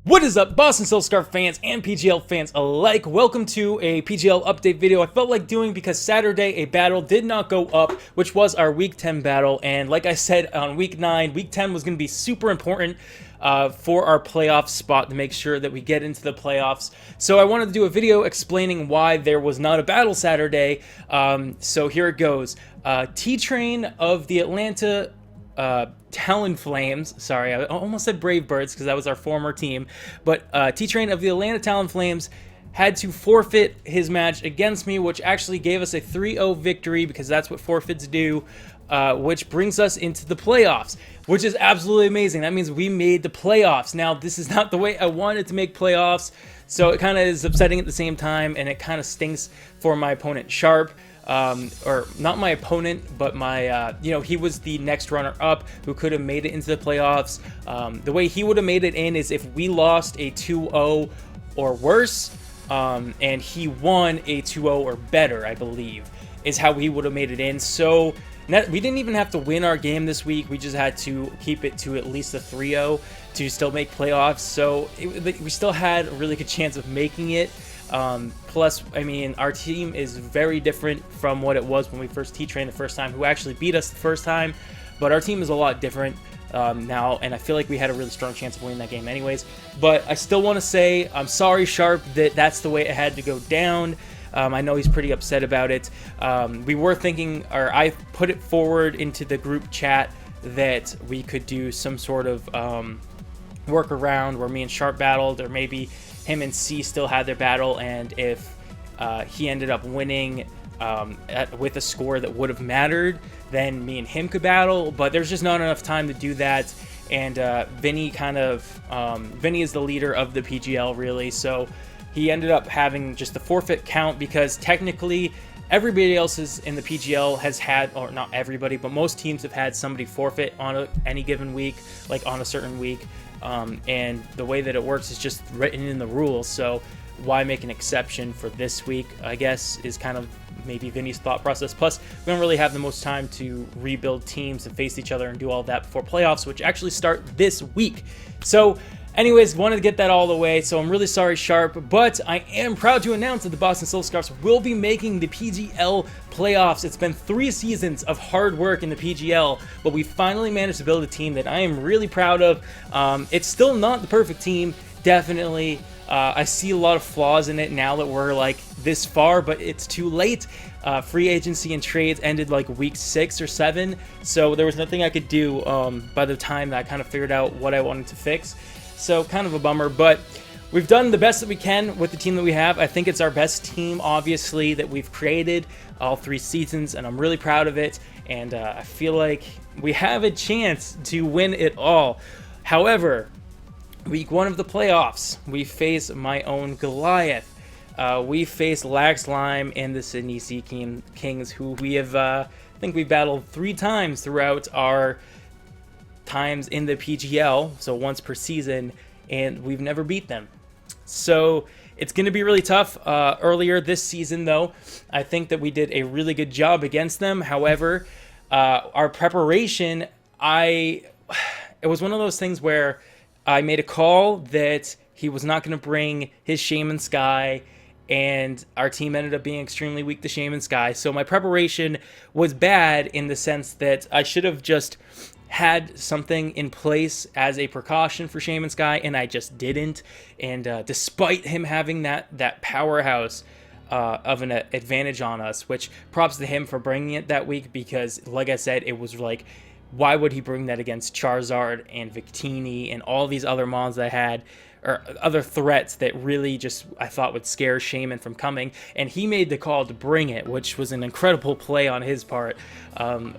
What is up, Boston Silk Scarf fans and PGL fans alike? Welcome to a PGL update video I felt like doing because Saturday a battle did not go up, which was our Week 10 battle. And like I said on Week 9, Week 10 was going to be super important for our playoff spot to make sure that we get into the playoffs. So I wanted to do a video explaining why there was not a battle Saturday. So here it goes. T-Train of the Atlanta Talon Flames, sorry, I almost said Brave Birds because that was our former team, but T-Train of the Atlanta Talon Flames had to forfeit his match against me, which actually gave us a 3-0 victory because that's what forfeits do, which brings us into the playoffs, which is absolutely amazing. That means we made the playoffs. Now, this is not the way I wanted to make playoffs, so it kind of is upsetting at the same time, and it kind of stinks for my opponent, Sharp. Or not my opponent, but my, he was the next runner-up who could have made it into the playoffs. The way he would have made it in is if we lost a 2-0 or worse, and he won a 2-0 or better, I believe, is how he would have made it in. So we didn't even have to win our game this week. We just had to keep it to at least a 3-0 to still make playoffs. So we still had a really good chance of making it. Plus, I mean, our team is very different from what it was when we first T-Trained the first time, who actually beat us the first time, but our team is a lot different now, and I feel like we had a really strong chance of winning that game anyways. But I still want to say I'm sorry, Sharp, that that's the way it had to go down. I know he's pretty upset about it. We were thinking, or I put it forward into the group chat that we could do some sort of workaround where me and Sharp battled, or maybe him and C still had their battle, and if he ended up winning with a score that would have mattered, then me and him could battle. But there's just not enough time to do that, and Vinny is the leader of the PGL, really, so he ended up having just the forfeit count because technically everybody else is in the PGL has had, or not everybody, but most teams have had somebody forfeit on any given week, like on a certain week. And the way that it works is just written in the rules, so why make an exception for this week, I guess, is kind of maybe Vinny's thought process. Plus, we don't really have the most time to rebuild teams and face each other and do all that before playoffs, which actually start this week. So anyways, wanted to get that all the way, so I'm really sorry, Sharp, but I am proud to announce that the Boston Silk Scarfs will be making the PGL playoffs. It's been 3 seasons of hard work in the PGL, but we finally managed to build a team that I am really proud of. It's still not the perfect team, definitely. I see a lot of flaws in it now that we're like this far, but it's too late. Free agency and trades ended like week 6 or 7, so there was nothing I could do by the time that I kind of figured out what I wanted to fix. So kind of a bummer, but we've done the best that we can with the team that we have. I think it's our best team, obviously, that we've created all 3 seasons, and I'm really proud of it, and I feel like we have a chance to win it all. However, week 1 of the playoffs, we face my own Goliath. We face Lax Lime and the Sydney Sea Kings, who we have, I think we battled 3 times throughout our times in the PGL, so once per season, and we've never beat them. So it's going to be really tough. Earlier this season, though, I think that we did a really good job against them. However, our preparation, it was one of those things where I made a call that he was not going to bring his Shaman Sky, and our team ended up being extremely weak to Shaman Sky. So my preparation was bad in the sense that I should have just had something in place as a precaution for Shaman Sky, and I just didn't. And despite him having that powerhouse of an advantage on us, which props to him for bringing it that week, because like I said, it was like, why would he bring that against Charizard and Victini and all these other mons that I had, or other threats that really just I thought would scare Shaman from coming, and he made the call to bring it, which was an incredible play on his part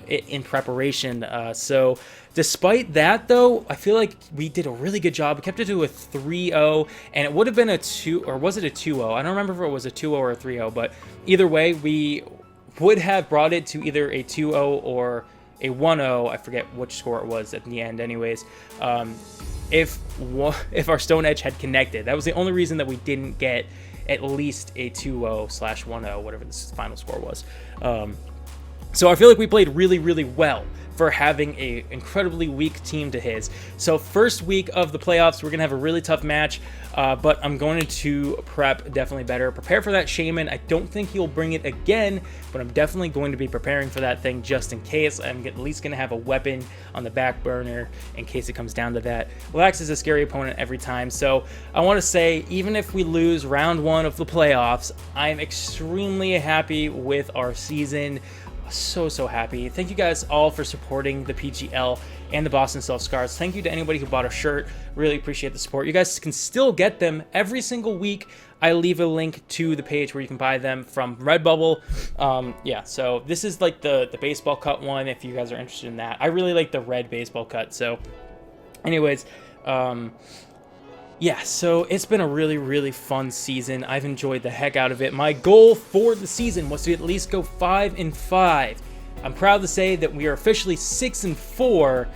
in preparation. So despite that, though, I feel like we did a really good job. We kept it to a 3-0, and it would have been a 2, or was it a 2-0? I don't remember if it was a 2-0 or a 3-0, but either way, we would have brought it to either a 2-0 or a 1-0, I forget which score it was at the end anyways, if our Stone Edge had connected. That was the only reason that we didn't get at least a 2-0/1-0, whatever this final score was. So I feel like we played really, really well. for having a incredibly weak team to his. So first week of the playoffs, we're gonna have a really tough match, but I'm going to prep definitely better. Prepare for that Shaman. I don't think he'll bring it again, but I'm definitely going to be preparing for that thing just in case. I'm at least gonna have a weapon on the back burner in case it comes down to that. Lax is a scary opponent every time, so I want to say, even if we lose round 1 of the playoffs, I'm extremely happy with our season. So happy. Thank you guys all for supporting the PGL and the Boston Self Scars. Thank you to anybody who bought a shirt. Really appreciate the support. You guys can still get them every single week. I leave a link to the page where you can buy them from Redbubble. Yeah, so this is like the baseball cut one if you guys are interested in that. I really like the red baseball cut. So anyways, yeah, so it's been a really fun season. I've enjoyed the heck out of it. My goal for the season was to at least go 5-5. I'm proud to say that we are officially 6-4,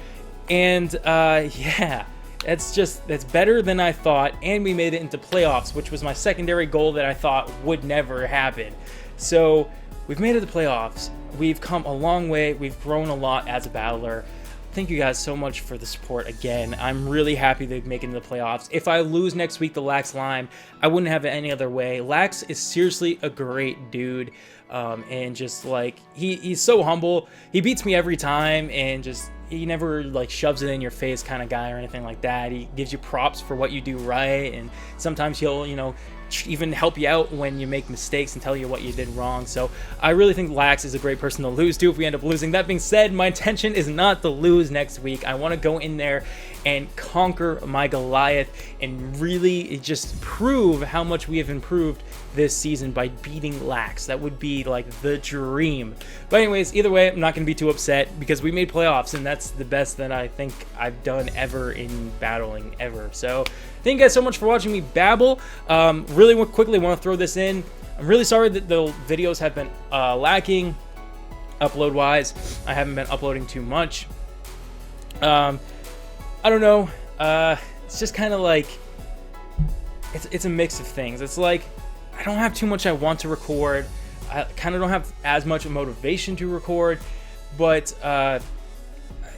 and yeah, that's better than I thought, and we made it into playoffs, which was my secondary goal that I thought would never happen. So we've made it to playoffs. We've come a long way. We've grown a lot as a battler. Thank you guys so much for the support again. I'm really happy to make it into the playoffs. If I lose next week to Lax Lime, I wouldn't have it any other way. Lax is seriously a great dude, and just like he's so humble. He beats me every time, and just he never like shoves it in your face kind of guy or anything like that. He gives you props for what you do right, and sometimes he'll, you know, even help you out when you make mistakes and tell you what you did wrong. So I really think Lax is a great person to lose to if we end up losing. That being said, my intention is not to lose next week. I want to go in there and conquer my Goliath and really just prove how much we have improved this season by beating Lax. That would be like the dream. But anyways, either way, I'm not going to be too upset because we made playoffs, and that's the best that I think I've done ever in battling ever. So thank you guys so much for watching me babble. Really quickly want to throw this in. I'm really sorry that the videos have been lacking upload wise. I haven't been uploading too much. I don't know. It's just kind of like it's a mix of things. It's like I don't have too much I want to record. I kind of don't have as much motivation to record, but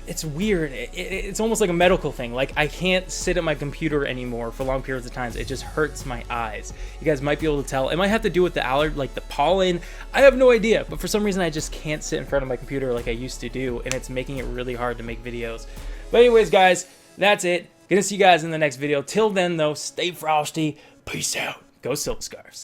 it's weird. It's almost like a medical thing. Like I can't sit at my computer anymore for long periods of times. It just hurts my eyes. You guys might be able to tell. It might have to do with the allergy, like the pollen. I have no idea, but for some reason I just can't sit in front of my computer like I used to do, and it's making it really hard to make videos. But anyways, guys, that's it. Gonna see you guys in the next video. Till then, though, stay frosty. Peace out. Go Silver Scarves.